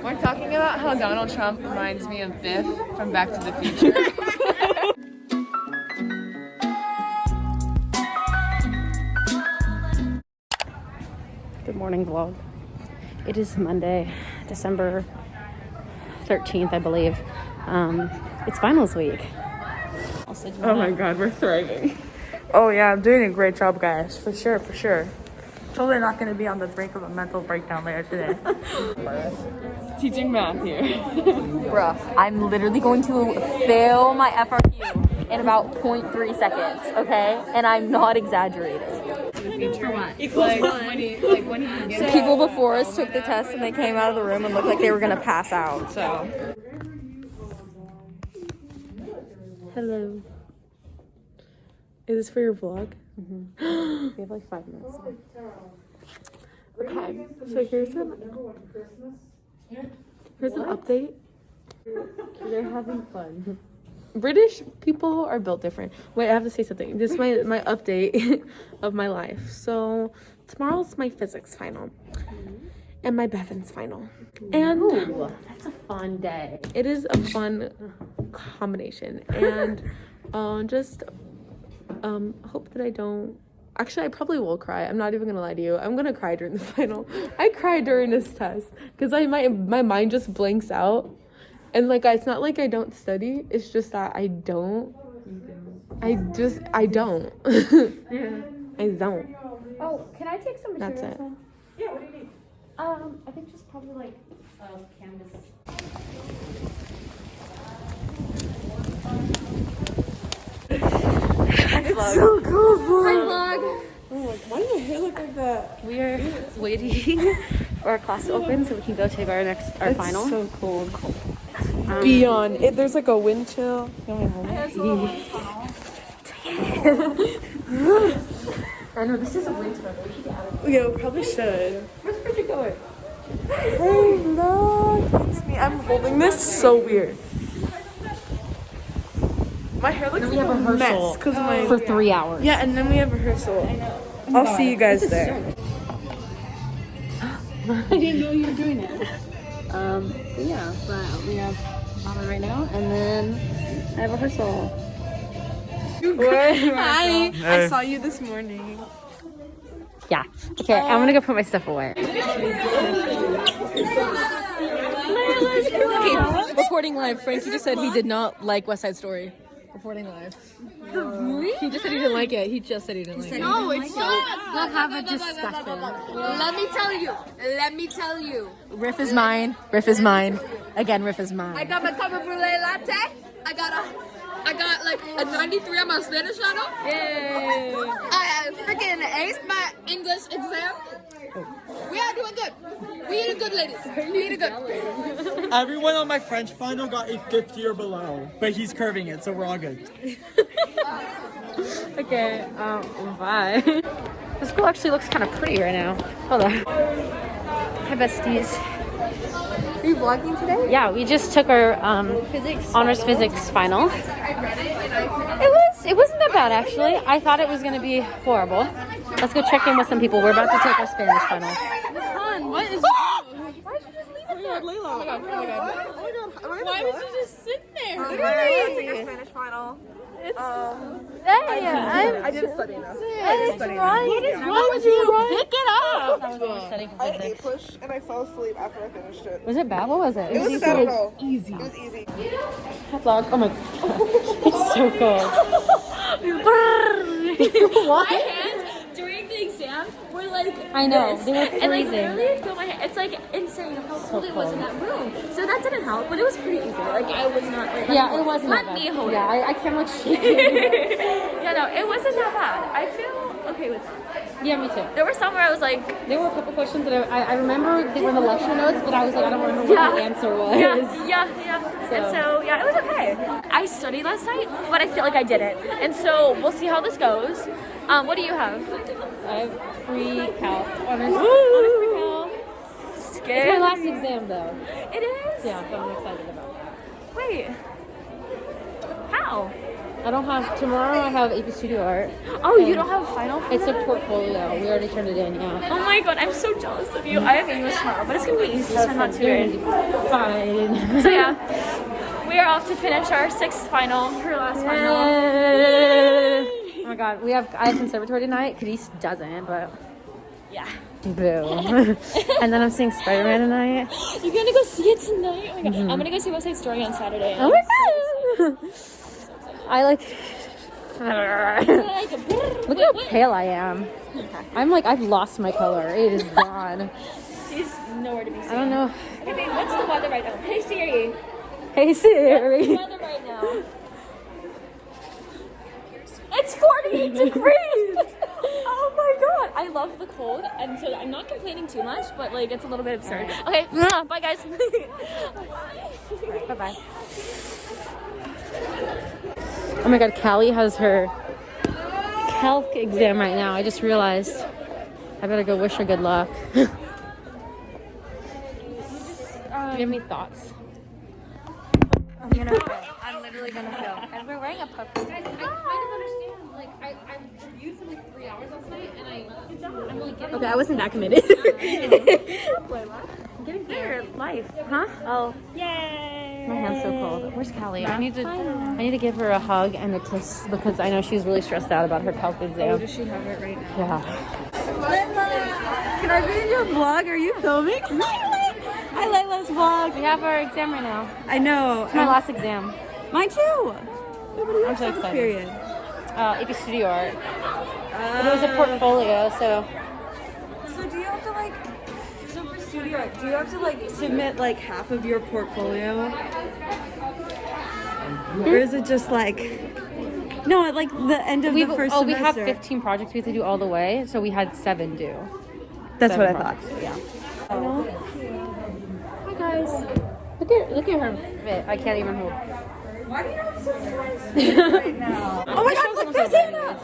We're talking about how Donald Trump reminds me of Biff from Back to the Future. Good morning, vlog. It is Monday, December 13th, I believe. It's finals week. Oh my god, we're thriving. Oh yeah, I'm doing a great job, guys. For sure, for sure. Totally not going to be on the brink of a mental breakdown later today. Teaching math here. Bruh, I'm literally going to fail my FRQ in about 0.3 seconds, okay? And I'm not exaggerating. For what? When he gets People before us took the test and they came out of the room and looked like they were going to pass out, so. Hello. Is this for your vlog? Mm-hmm. We have like 5 minutes. Okay, so here's an update. They're having fun. British people are built different. Wait, I have to say something. This is my update of my life. So tomorrow's my physics final and my Bevins final. And Ooh, that's a fun day. it is a fun combination. And hope that I don't. Actually, I probably will cry. I'm not even gonna lie to you. I'm gonna cry during the final. I cried during this test because my mind just blanks out, and like it's not like I don't study. It's just that I don't. I don't. I don't. Oh, can I take some materials? That's it. Home? Yeah, what do you need? I think just probably like canvas. It's so cool. Hi vlog. Why does my hair look like that? We are waiting for our class to open so we can go take our final. So cool. Beyond it, there's like a wind chill. I know this is a winter. We should get out of Yeah, we probably should. Where's Bridget going? Hey, look, it's me. I'm holding this so weird. My hair looks like a mess because my For 3 hours. yeah, and then we have rehearsal. I'll see you guys there. I didn't know you were doing it. But yeah, but we have ramen right now, and then I have rehearsal. Hi, I saw you this morning. Yeah. Okay, I'm gonna go put my stuff away. Okay, reporting live. Frankie just said he did not like West Side Story. Reporting live. He just said he didn't like it. He just said he didn't like it. No, it's so. We'll have a discussion. Let me tell you. Riff is mine. Riff is mine. Again, Riff is I mine. got my cover brulee latte. I got like a 93 on my Spanish channel. Yay! I freaking aced my English exam. We are doing good. We eating good, ladies. We eating good. Everyone on my French final got a 50 or below, but he's curving it, so we're all good. Okay, bye. The school actually looks kind of pretty right now. Hold on. Hi, besties. Are you vlogging today? Yeah, we just took our honors physics final. It wasn't that bad actually. I thought it was gonna be horrible. Let's go check in with some people. We're about to take our Spanish final. Hon, what is Why did you just sit there? I took a Spanish final. I didn't study enough. What is wrong with you? Pick it up. I had a push and I fell asleep after I finished it. Was it bad? What was it? It was I don't know. Easy. It was easy. Vlog. Oh my god. It's so cold. My hands during the exam were like I know. this. They were And like freezing. literally I feel my hand. It's like insane how cold it was in that room. So that didn't help, but it was pretty easy. Like I was not like Yeah, it wasn't that let bad. me hold Yeah, it. I can't look shaky. Yeah, no, it wasn't that bad. I feel okay with it. Yeah, me too. There were some where I was like, There were a couple questions that I remember they were in the lecture notes, but I was like, I don't remember what Yeah. the answer was. yeah. And so yeah, it was okay. I studied last night, but I feel like I didn't. And so we'll see how this goes. What do you have? I have pre-cal. Honors pre-cal. It's Scared. my last exam though. It is? Yeah, but I'm excited about that. Wait. How? I don't have, tomorrow I have AP Studio Art. Oh, you don't have a final? It's a portfolio. We already turned it in, yeah. Oh my god, I'm so jealous of you. I have English tomorrow, but it's gonna be easy, so I'm not too worried. Fine. So yeah, we are off to finish our 6th final, her last final. Oh my god, I have conservatory tonight. Cadiz doesn't, but Yeah. boo. And then I'm seeing Spider-Man tonight. You're gonna go see it tonight? Oh my god. I'm gonna go see West Side Story on Saturday. Oh my god! I like. Look how pale I am. I'm like, I've lost my color. It is gone. She's nowhere to be seen. I don't know. Okay, babe, what's the weather right now? Hey Siri. Hey What's Siri. the weather right now? It's 48 degrees! Oh my god! I love the cold, and so I'm not complaining too much, but like it's a little bit absurd. Okay, bye guys. Bye-bye. Oh my god, Cali has her calc exam right now. I just realized. I better go wish her good luck. Do you have any thoughts? I'm literally gonna fail. And we're wearing a puff. Guys, I kind of understand. Like, I reviewed for like 3 hours last night, and I'm only getting. Okay, I wasn't that committed. I'm getting there. Life. Huh? Oh. Yay! My hand's so cold. Where's Callie? I need to give her a hug and a kiss because I know she's really stressed out about her calc exam. Does she have it right now? Yeah. Can I be in your vlog? Are you filming? Hi, Layla's vlog. We have our exam right now. I know. It's my last exam. Mine too. I'm so excited. Period. AP Studio Art. But it was a portfolio, so. So do you have to like, so for studio art, do you have to like submit like half of your portfolio? Or is it just like, no, at like the end of the first semester? We have 15 projects we have to do all the way, so we had 7 due. That's what I 7 thought. projects, yeah. Hi guys. Look at her fit. I can't even hold. Why do you have so much right now? Oh my god, look, there's Anna!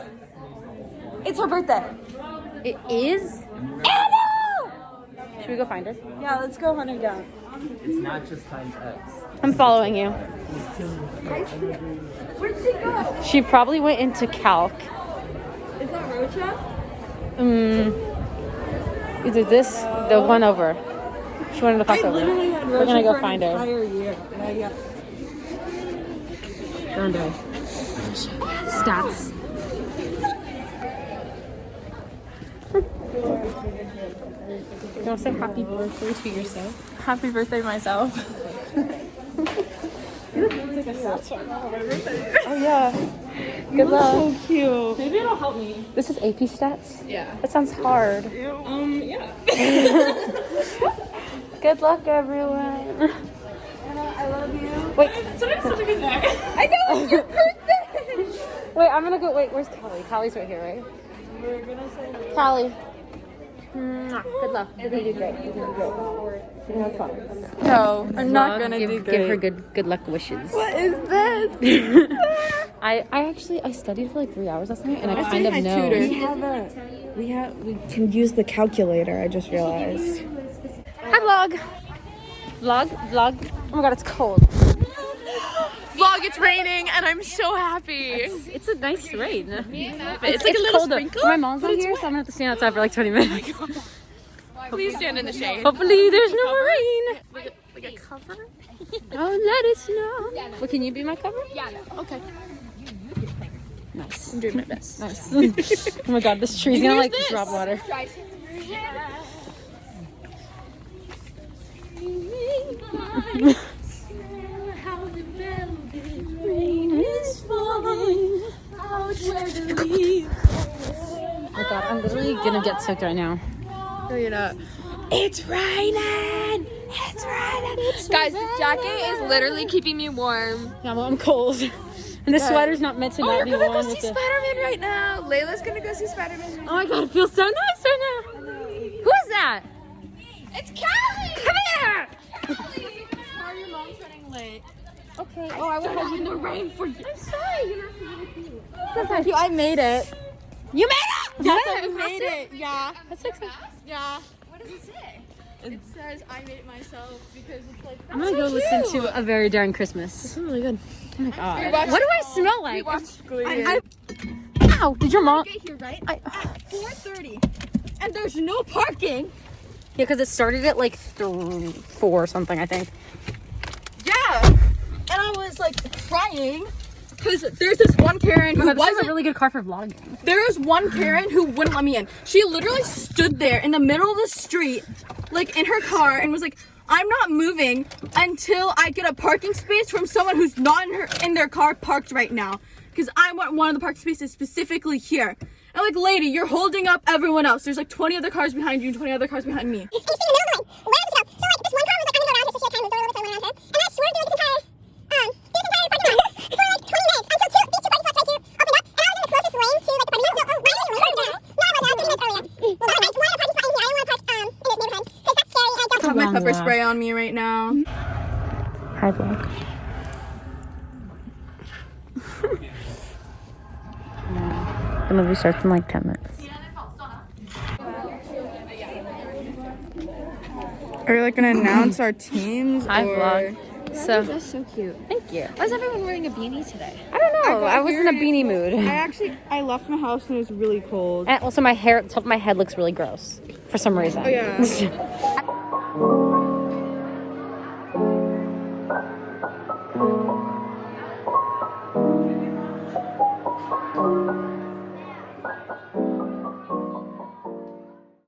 It's her birthday. It is? Anna! Should we go find her? Yeah, let's go hunt her down. It's not just times X. I'm following you. Where'd she go? She probably went into calc. Is that Rocha? Either this, the one over. She wanted to cross I over. literally had We're Rocha gonna go for find an her. entire year. And I got... Stats. You want to say happy birthday to yourself? Happy birthday, myself. Oh yeah. Good luck. So cute. Maybe it'll help me. This is AP stats? Yeah. That sounds hard. Yeah. Good luck, everyone. I love you. Wait. Such a good day. I know, it's your birthday! Wait, I'm gonna go. Wait, where's Callie? Callie's right here, right? We're gonna say Callie. Good luck. You're gonna do great. You're gonna do great. You're gonna have fun. No, I'm not Vlog, gonna give, do Give her good. good luck wishes. what is this? I studied for like 3 hours last night, and I kind of know. We can use the calculator, I just realized. Hi, vlog. Vlog. Oh my god, it's cold. Vlog, it's raining, and I'm so happy. It's a nice rain. It's like a little cold, though. sprinkle. My mom's not here, so I'm gonna have to stand outside for like 20 minutes. Please stand in the shade. Hopefully, there's no more rain. Like a cover? Oh, let us know. Well, can you be my cover? Yeah. Okay. Nice. I'm doing my best. Nice. Oh my god, this tree's gonna like drop water. Oh my god, I'm literally gonna get soaked right now. No, you're not. It's raining! It's raining! Guys, this jacket is literally keeping me warm. Yeah, well, I'm cold. And this sweater's not meant to not be warm. See Spider-Man right now. Layla's gonna go see Spider-Man. Oh my god, it feels so nice right now. Who is that? It's Callie! Come here! Sorry, your mom's running late. Okay. Oh, I will hold you in the rain for you. I'm sorry. You're not Thank you, I made it. You made it! Yeah, I made it. Yeah. That's exciting. Yeah. What does it say? It says I made it myself because it's like. I'm gonna go listen to A Very Daring Christmas. This is really good. Oh my god. What do I smell like? Ow, did your mom? Get here right at 4:30, and there's no parking. Yeah, because it started at like 4 or something, I think. Yeah, and I was like crying because there's this one Karen who This is a wasn't. really good car for vlogging. There was one Karen who wouldn't let me in. She literally stood there in the middle of the street, like in her car, and was like, "I'm not moving until I get a parking space from someone who's not in their car parked right now, because I want one of the parking spaces specifically here." And I'm like, "Lady, you're holding up everyone else. There's like 20 other cars behind you and 20 other cars behind me." And you see in the middle of the line, where else to go? So like this one car was like, I'm gonna go around here, so she had time to go a little bit, so I went around her. And I swear through this entire parking lot for like 20 minutes until these two parking spots right here opened up, and I was in the closest lane to like the parking lot. So, why didn't you leave now? No, I wasn't. I was 30 minutes earlier. Well, that's nice. Why not parking spot in here? I don't want to park in this neighborhood because that's scary and I don't. I have my pepper spray on me right now. Hi, vlog. The movie starts in like 10 minutes. Are we like gonna announce our teams? Hi, vlog. So, That's so cute. thank you. Why is everyone wearing a beanie today? I don't know. I was in a beanie mood. I left my house and it was really cold. And also, my hair, top of my head looks really gross for some reason. Oh yeah.